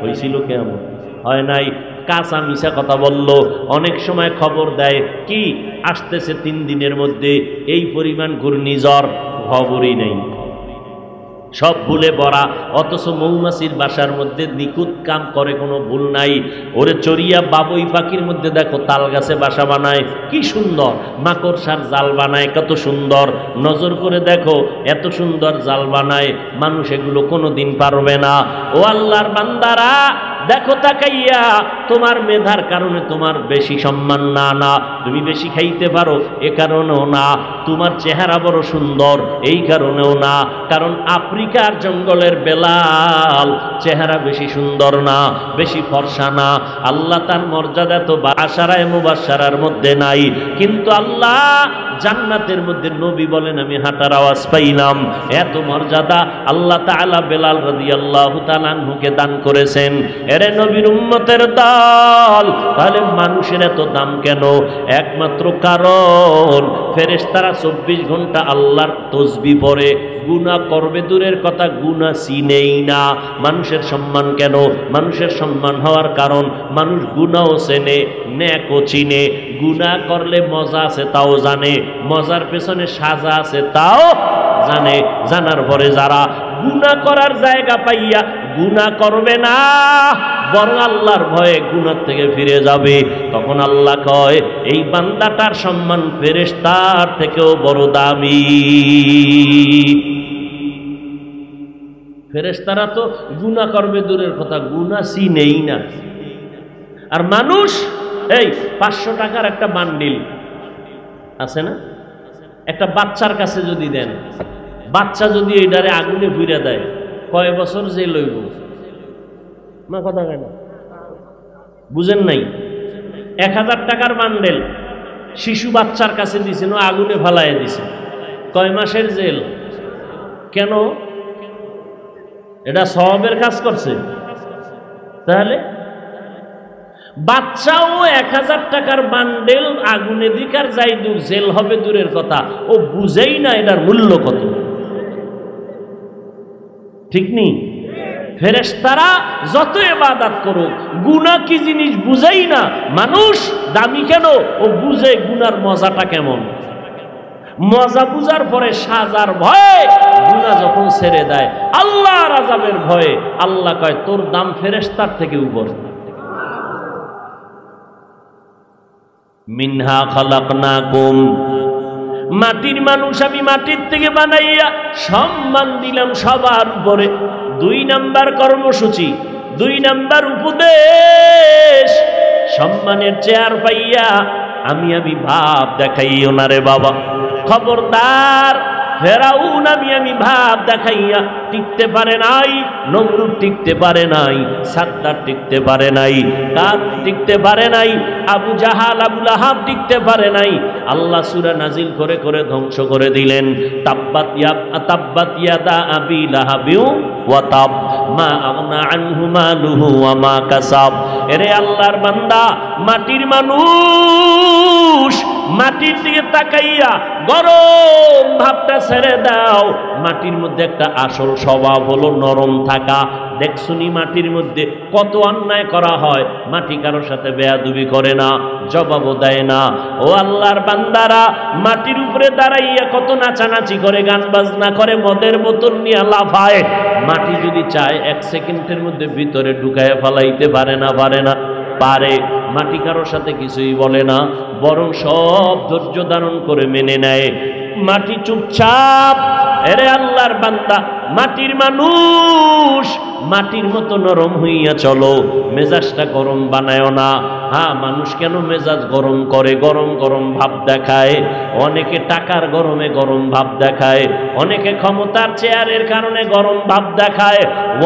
হয়েছিল কেয়ামত, হয় নাই। কাঁচা মিশা কথা বলল। অনেক সময় খবর দেয় কি আসতেছে 3 দিনের মধ্যে এই পরিমাণ ঘূর্ণিঝড়, খবরই নেই, সব ভুলে ভরা। অথচ মৌমাছির বাসার মধ্যে নিখুঁত কাম করে, কোনো ভুল নাই। ওরে চড়িয়া বাবুই পাখির মধ্যে দেখো তাল গাছে বাসা বানায়, কি সুন্দর। মাকড়সার জাল বানায়, কত সুন্দর। নজর করে দেখো এত সুন্দর জাল বানায়, মানুষ এগুলো কোনোদিন পারবে না। ও আল্লাহর বান্দারা দেখো তাকাইয়া, তোমার মেধার কারণে তোমার বেশি সম্মান না, না তুমি বেশি খাইতে পারো এ কারণেও না, তোমার চেহারা বড় সুন্দর এই কারণেও না, কারণ আফ্রিকার জঙ্গলের বেলাল চেহারা বেশি সুন্দর না, বেশি ফর্সা না, আল্লাহ তার মর্যাদা তো আশারায়ে মুবাশশারার মধ্যে নাই, কিন্তু আল্লাহ জান্নাতের মধ্যে নবী বলেন আমি হাঁটার আওয়াজ পাইলাম। এত মর্যাদা আল্লাহ তাআলা বেলাল রাদিয়াল্লাহু তাআলা আনহুকে দান করেছেন। এরে নবীর উম্মতের দল, তাহলে মানুষের এত দাম কেন? একমাত্র কারণ ফেরেশতারা 24 ঘন্টা আল্লাহর তাসবিহ পড়ে, গুনাহ করবে দূরের কথা, গুনাহ চিনেই না। মানুষের সম্মান কেন? মানুষের সম্মান হওয়ার কারণ মানুষ গুনাহও চেনে, নেকও চিনে। গুনাহ করলে মজা আছে তাও জানে, মজার পেছনে সাজা আছে তাও জানে। জানার পরে যারা গুনাহ করার জায়গা পাইয়া গুনাহ করবে না, বরং আল্লাহর ভয়ে গুনাহ থেকে ফিরে যাবে, তখন আল্লাহ কয় এই বান্দাটার সম্মান ফেরেশতার থেকেও বড় দামি। ফেরেশতারা তো গুনাহ করবে দূরের কথা, গুনাহ চিনেই না। আর মানুষ এই 500 টাকার একটা বান্ডিল আছে না, একটা বাচ্চার কাছে যদি দেন, বাচ্চা যদি এইটারে আগুনে পুড়িয়ে দেয়, কয় বছর জেল হইব? না কথা কয় না, বুঝেন নাই? 1000 টাকার বান্ডেল শিশু বাচ্চার কাছে দিছেন, ও আগুনে ফালাইয়া দিছে, কয় মাসের জেল? কেন? এটা সওয়াবের কাজ করছে। তাহলে বাচ্চাও 1000 টাকার বান্ডেল আগুনে দিকার যাই দূর, জেল হবে দূরের কথা, ও বুঝেই না এটার মূল্য কত। ঠিক নেই? ফেরেশতারা যত ইবাদত করুক, গুনাহ কি জিনিস বুঝেই না। মানুষ দামি কেন? ও বুঝে গুনার মজাটা কেমন। মজা বুঝার পরে সাজার ভয়ে গুনাহ যখন ছেড়ে দেয়, আল্লাহর আযাবের ভয়ে, আল্লাহ কয় তোর দাম ফেরেশতার থেকে উপর। মিনহা খালাকনাকুম, মাটির মানুষ আমি মাটির থেকে বানাইয়া সম্মান দিলাম সবার উপরে। 2 নাম্বার কর্মসূচি, 2 নাম্বার উপদেশ, সম্মানের চেয়ার পাইয়া আমি ভাব দেখাইও না রে বাবা। খবরদার, ফেরাউন আমি ভাব দেখাইয়া টিকতে পারে নাই, নমরুদ টিকতে পারে নাই, সাদ্দার টিকতে পারে নাই, কাদ টিকতে পারে নাই, আবু জাহাল আবু লাহাব টিকতে পারে নাই। আল্লাহ সূরা নাজিল করে করে ধ্বংস করে দিলেন। তাব্বাত ইয়াদা আবি লাহাবিউ ওয়া তাব মা আগনা আনহু মালুহু ওয়া মা কাসাব। এরে আল্লাহর বান্দা, মাটির মানুষ, মাটির দিকে তাকাইয়া গরম ভাবটা ছেড়ে দাও। মাটির মধ্যে একটা আসল স্বভাব হলো নরম থাকা। দেখছুনি মাটির মধ্যে কত অন্যায় করা হয়, মাটি কারোর সাথে বেয়াদবি করে না, জবাবও দেয় না। ও আল্লাহর বান্দারা, মাটির উপরে দাঁড়াইয়া কত নাচানাচি করে, গান বাজনা করে, মদের বোতল নিয়ে লাফায়। মাটি যদি চায় 1 সেকেন্ডের মধ্যে ভিতরে ঢুকায় ফেলাইতে পারে না? পারে না? পারে। মাটি কারোর সাথে কিছুই বলে না, বরং সব ধৈর্য ধারণ করে মেনে নেয়। মাটি চুপচাপ। এরে আল্লাহর বান্দা, মাটির মানুষ, মাটির মতো নরম হইয়া চলো, মেজাজটা গরম বানায় না। হ্যাঁ, মানুষ কেন মেজাজ গরম করে? গরম গরম ভাব দেখায়। অনেকে টাকার গরমে গরম ভাব দেখায়, অনেকে ক্ষমতার চেয়ারের কারণে গরম ভাব দেখায়,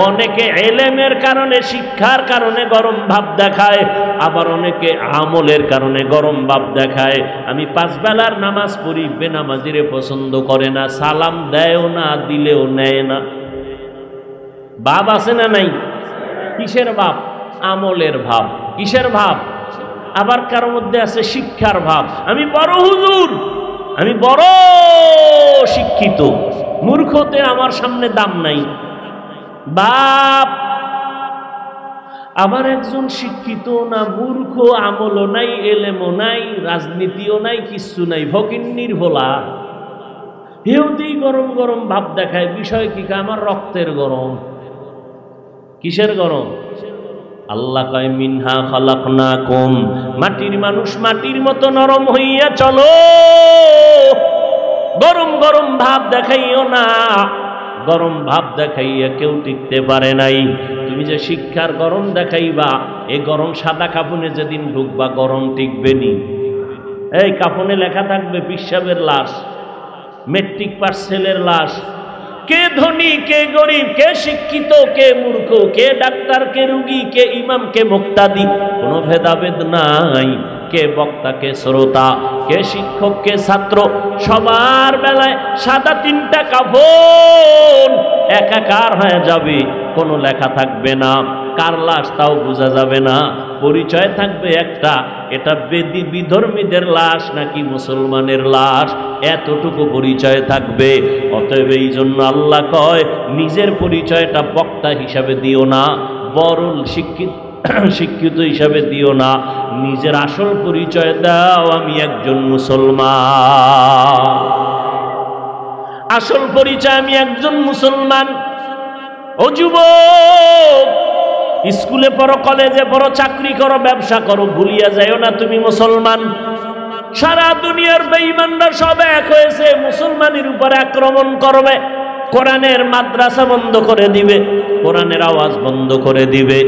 অনেকে এলেমের কারণে, শিক্ষার কারণে গরম ভাব দেখায়, আবার অনেকে আমলের কারণে গরম ভাব দেখায়। আমি 5 বেলার নামাজ পড়ি, বেনামাজিরে পছন্দ করে না, সালাম দেয়ও না, দিলেও নেয় না। ভাব আছে না নাই? কিসের ভাব? আমলের ভাব। কিসের ভাব? আবার কারো মধ্যে আছে শিক্ষার ভাব। আমি বড় হুজুর, আমি বড় শিক্ষিত, মূর্খতে আমার সামনে দাম নাই। বাপ আবার একজন শিক্ষিত না, মূর্খ, আমলও নাই, এলেমও নাই, রাজনীতিও নাই, কিচ্ছু নাই, ফকিন্নির ভোলা। হেউতেই গরম গরম ভাব দেখায়। বিষয় কি? আমার রক্তের গরম। কিসের গরম? আল্লাহ কয় মিনহা খালাকনাকুম, মাটির মানুষ মাটির মতো নরম হইয়া চলো, গরম গরম ভাব দেখাইও না। গরম ভাব দেখাইয়া কেউ টিকতে পারে নাই। তুমি যে শিক্ষার গরম দেখাইবা, এই গরম সাদা কাফনে যেদিন ঢুকবা গরম টিকবে নি। এই কাফনে লেখা থাকবে পিসাবের লাশ, মেট্রিক পাস ছেলের লাশ। কে ধনী কে গরিব, কে শিক্ষিত কে মূর্খ, কে ডাক্তার কে রুগী, কে ইমাম কে মুক্তাদি, কোনো ভেদাভেদ নাই। কে বক্তা কে শ্রোতা, কে শিক্ষক কে ছাত্র, সবার বেলায় সাদা তিনটা কাফন একাকার হয়ে যাবে, কোনো লেখা থাকবে না। কার লাশ তাও বোঝা যাবে না, পরিচয় থাকবে একটা, এটা বিধর্মীদের লাশ নাকি মুসলমানের লাশ, এতটুকু পরিচয় থাকবে। অতএব এই জন্য আল্লাহ কয় নিজের পরিচয়টা বক্তা হিসাবে দিও না, বড় শিক্ষিত হিসাবে দিও না, নিজের আসল পরিচয় দাও আমি একজন মুসলমান। আসল পরিচয় আমি একজন মুসলমান। ও যুবক, স্কুলে পড়ো, কলেজে পড়ো, চাকরি করো, ব্যবসা করো, ভুলিয়া যাইও না তুমি মুসলমান। সারা দুনিয়ার বেঈমানরা সব এক হয়েছে, মুসলমানের উপরে আক্রমণ করবে, কোরআনের মাদ্রাসা বন্ধ করে দিবে, কোরআনের আওয়াজ বন্ধ করে দিবে।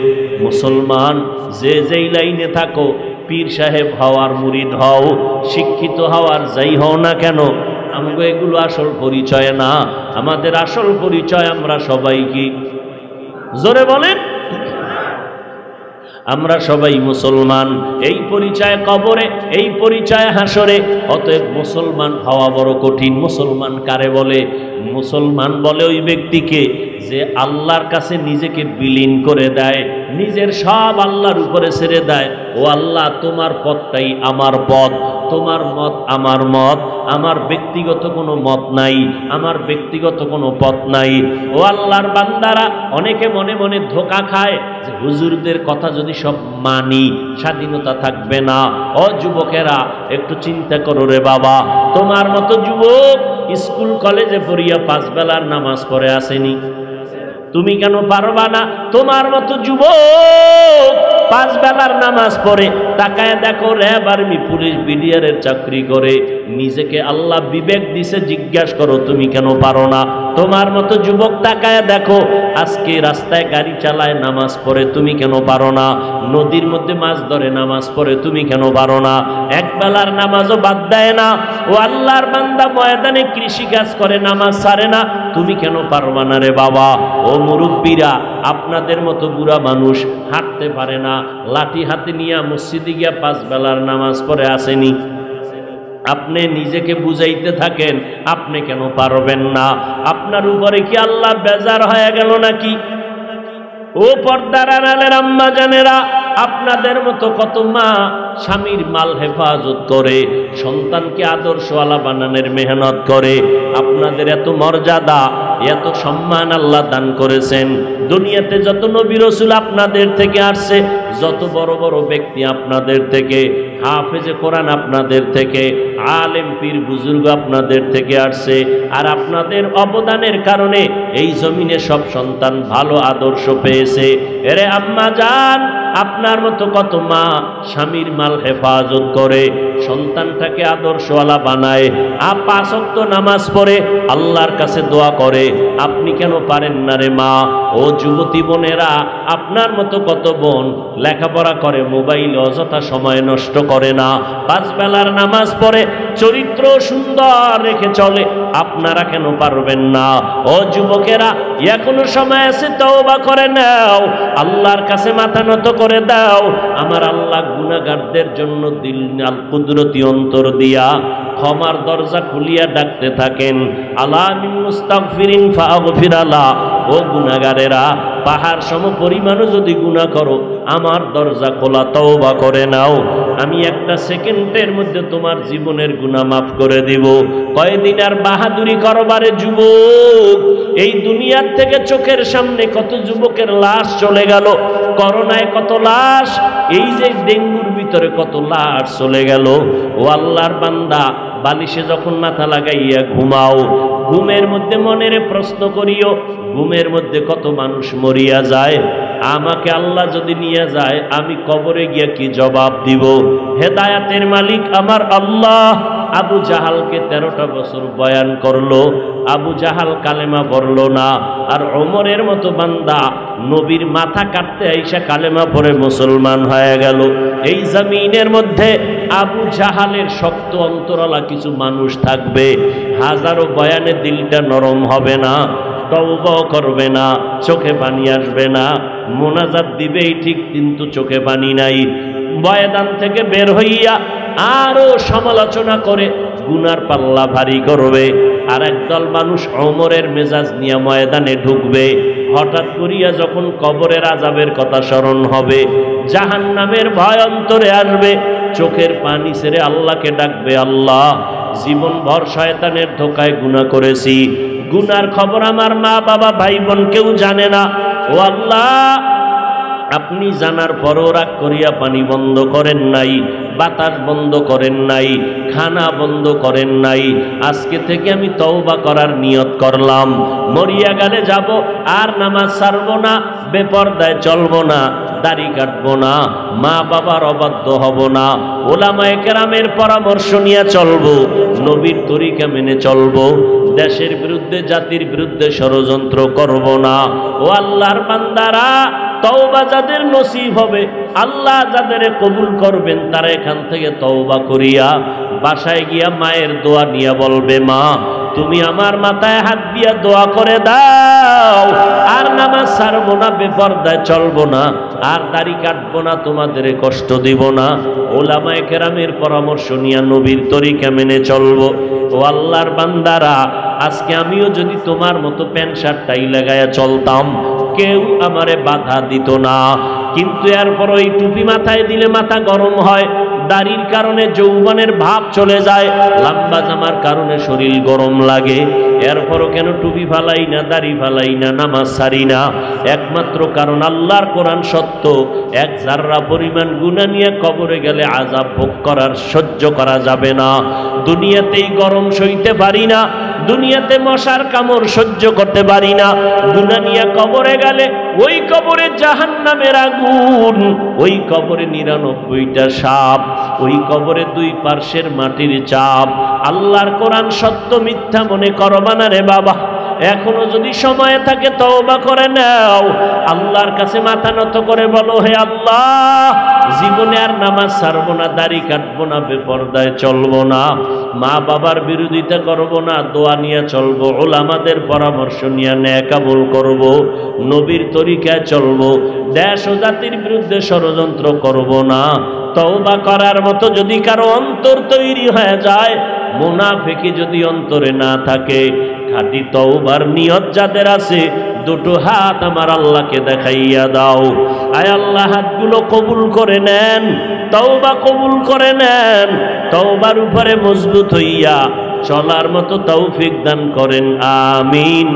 মুসলমান যে যেই লাইনে থাকো, পীর সাহেব হওয়ার মুরিদ হও, শিক্ষিত হওয়ার যাই হও না কেন, আমাকে এগুলো আসল পরিচয় না। আমাদের আসল পরিচয় আমরা সবাই কি? জোরে বলেন, আমরা সবাই মুসলমান। এই পরিচয় কবরে, এই পরিচয় হাসরে। অতএব মুসলমান হওয়া বড় কঠিন। মুসলমান কারে বলে? মুসলমান বলে ওই ব্যক্তিকে যে আল্লাহর কাছে নিজেকে বিলীন করে দেয়, নিজের সব আল্লাহর উপরে ছেড়ে দেয়। ও আল্লাহ, তোমার পথটাই আমার পথ, তোমার মত আমার মত, আমার ব্যক্তিগত কোনো মত নাই, আমার ব্যক্তিগত কোনো পথ নাই। ও আল্লাহর বান্দারা, অনেকে মনে মনে ধোঁকা খায় যে হুজুরদের কথা যদি সব মানি স্বাধীনতা থাকবে না। ও যুবকেরা, একটু চিন্তা করো রে বাবা, তোমার মতো যুবক স্কুল কলেজে পড়িয়া 5 বেলার নামাজ পড়ে আসেনি, তুমি কেন পারবা না? তোমার মতো যুবক 5 বেলার নামাজ পড়ে, তাকায় দেখো র্যাব আর্মি পুলিশ বিডিআরের চাকরি করে, নিজেকে আল্লাহ বিবেক দিছে, জিজ্ঞাসা করো তুমি কেন পারো না? তোমার মতো যুবক তাকায় দেখো আজকে রাস্তায় গাড়ি চালায়, নামাজ পড়ে, তুমি কেন পারো না? নদীর মধ্যে মাছ ধরে, নামাজ পড়ে, তুমি কেন পারো না? 1 বেলার নামাজও বাদ দেয় না। ও আল্লাহর বান্দা ময়দানে কৃষি কাজ করে, নামাজ ছাড়ে না, তুমি কেন পারবা না রে বাবা? ও মুরব্বীরা, আপনাদের মতো বুড়া মানুষ হাঁটতে পারে না, লাঠি হাতে নিয়ে মসজিদে গিয়া 5 বেলার নামাজ পড়ে আসেনি। আপনি নিজেকে বুঝাইতে থাকেন, আপনি কেন পারবেন না? আপনার উপরে কি আল্লাহ বেজার হয়ে গেল নাকি? ও পর্দার আড়ালের আম্মা জানেরা, আপনাদের মতো কত মা স্বামীর মাল হেফাজত করে, সন্তানকে আদর্শওয়ালা বানানোর মেহনত করে। আপনাদের এত মর্যাদা, এত সম্মান আল্লাহ দান করেছেন। দুনিয়াতে যত নবী রাসূল আপনাদের থেকে আসছে, যত বড় বড় ব্যক্তি আপনাদের থেকে, হাফেজে কোরআন আপনাদের থেকে, আলেম পীর বুজুর্গ আপনাদের থেকে আসছে। আর আপনাদের অবদানের কারণে এই জমিনে সব সন্তান ভালো আদর্শ পেয়েছে। এরে আম্মা জান, আপনার মতো কত মা স্বামীর মাল হেফাজত করে, সন্তানটাকে আদর্শওয়ালা বানায়, 5 ওয়াক্ত নামাজ পড়ে, আল্লাহর কাছে দোয়া করে। আপনি কেন পারেন না রে মা? ও যুবতী বোনেরা, আপনার মতো কত বোন লেখাপড়া করে, মোবাইল অযথা সময় নষ্ট করে না, 5 বেলার নামাজ পড়ে, চরিত্র সুন্দর রেখে চলে, আপনারা কেন পারবেন না? ও যুবকেরা, এখনো সময় আছে, তওবা করে নাও, আল্লাহর কাছে মাথা নত করে দাও। আমার আল্লাহ গুনাহগারদের জন্য দিল আল কুদরতি অন্তর দিয়া ক্ষমার দরজা খুলিয়া ডাকতে থাকেন, আলা মিন মুস্তাগফিরিন ফাগফির আলা। ও গুনাহগারেরা, পাহাড় সম পরিমাণও যদি গুনাহ করো, আমার দরজা খোলা, তওবা করে নাও, আমি 1 সেকেন্ডের মধ্যে তোমার জীবনের গুনাহ মাফ করে দিব। কয়দিন আর বাহাদুরি করবারে যুবক? এই দুনিয়ার থেকে চোখের সামনে কত যুবকের লাশ চলে গেল, করোনায় কত লাশ, এই যে ডেঙ্গুর ভিতরে কত লাশ চলে গেল। ও আল্লাহর বান্দা, বালিশে যখন মাথা লাগাইয়া ঘুমাও, ঘুমের মধ্যে মনের প্রশ্ন করিও, ঘুমের মধ্যে কত মানুষ মরিয়া যায়। আমাকে আল্লাহ যদি নিয়ে যায়, আমি কবরে গিয়া কি জবাব দিব? হেদায়াতের মালিক আমার আল্লাহ, আবু জাহালকে 13টা বছর বয়ান করলো, আবু জাহাল কালেমা পড়লো না। আর ওমরের মতো বান্দা নবীর মাথা কাটতে আইসা কালেমা পড়ে মুসলমান হয়ে গেল। এই জমিনের মধ্যে আবু জাহালের শক্ত অন্তরালা কিছু মানুষ থাকবে, হাজারো বয়ানে দিলটা নরম হবে না, তওবা করবে না, চোখে পানি আসবে না, মোনাজাত দিবেই ঠিক কিন্তু চোখে পানি নাই। ময়দান থেকে বের হইয়া আরো সমালোচনা করে গুনার পাল্লা ভারী করবে। আর একদল মানুষ ওমরের মেজাজ নিয়ে ময়দানে ঢুকবে। হঠাৎ করিয়া যখন কবরের আযাবের কথা স্মরণ হবে, জাহান্নামের ভয় অন্তরে আসবে, চোখের পানি ছেড়ে আল্লাহকে ডাকবে, আল্লাহ জীবনভর শয়তানের ধোকায় গুনাহ করেছি, গুনার খবর আমার মা বাবা ভাই বোন কেউ জানে না। ও আল্লাহ, আপনি জানার পরও রাগ করিয়া পানি বন্ধ করেন নাই, বাতাস বন্ধ করেন নাই, খানা বন্ধ করেন নাই। আজকে থেকে আমি তওবা করার নিয়ত করলাম, মরিয়া গেলে যাব আর নামাজ ছাড়বো না, বেপরদায় চলবো না, দাড়ি কাটবো না, মা বাবার অবাধ্য হব না, ওলামায়ে কেরামের পরামর্শ নিয়ে চলবো, নবীর তরিকা মেনে চলবো, দেশের বিরুদ্ধে জাতির বিরুদ্ধে ষড়যন্ত্র করব না। ও আল্লাহর বান্দারা, তওবা যাদের নসিব হবে, আল্লাহ যাদের কবুল করবেন, তারা এখান থেকে তওবা করিয়া বাসায় গিয়া মায়ের দোয়া নিয়ে বলবে, মা তুমি আমার মাথায় হাত দিয়া দোয়া করে দাও, আর নামাজ ছাড়বো না, বেপরদায় চলবো না, আর দাড়ি কাটবো না, তোমাদের কষ্ট দিব না, ওলামায়ে কেরামের পরামর্শ নিয়ে নবীর তরিকা মেনে চলবো। ও আল্লাহর বান্দারা, আজকে আমিও যদি তোমার মতো প্যান্ট শার্ট টাই লাগায়া চলতাম, কেউ আমারে বাধা দিত না। কিন্তু এরপর ওই টুপি মাথায় দিলে মাথা গরম হয়, দাড়ির কারণে যৌবনের ভাব চলে যায়, লম্বা জামার কারণে শরীর গরম লাগে, এরপরও কেন টুপি ফালাই না, দাড়ি ফালাই না, নামাজ ছাড়ি না? একমাত্র কারণ আল্লাহর কোরআন সত্য। এক জাররা পরিমাণ গুনাহ নিয়ে কবরে গেলে আযাব ভোগ করার সহ্য করা যাবে না। দুনিয়াতেই গরম সইতে পারি না, দুনিয়াতে মশার কামড় সহ্য করতে পারি না, গুনাহ নিয়ে কবরে গেলে ওই কবরে জাহান্নামের আগুন, ওই কবরে 99টা সাপ, ওই কবরে 2 পার্শ্বের মাটির চাপ। আল্লাহর কোরআন সত্য, মিথ্যা মনে করবা না রে বাবা। এখনো যদি সময় থাকে তওবা করে নাও, আল্লাহর কাছে মাথা নত করে বলো, হে আল্লাহ, জীবনে আর নামাজ ছাড়বো না, দাড়ি কাটবো না, বেপরদায় চলবো না, মা বাবার বিরোধিতা করবো না, দোয়া নিয়ে চলবো, উলামাদের পরামর্শ নিয়ে নেক আমল করবো, নবীর তরিকায় চলবো, দেশ ও জাতির বিরুদ্ধে ষড়যন্ত্র করবো না। তওবা করার মতো যদি কারো অন্তর তৈরি হয়ে যায়, মুনাফিকি যদি অন্তরে না থাকে, খাঁটি তওবার নিয়ত যাদের আছে, দুটো হাত আমার আল্লাহকে দেখাইয়া দাও। আয় আল্লাহ, হাতগুলো কবুল করে নেন, তওবা কবুল করে নেন, তওবার উপরে মজবুত হইয়া চলার মতো তৌফিক দান করেন, আমিন।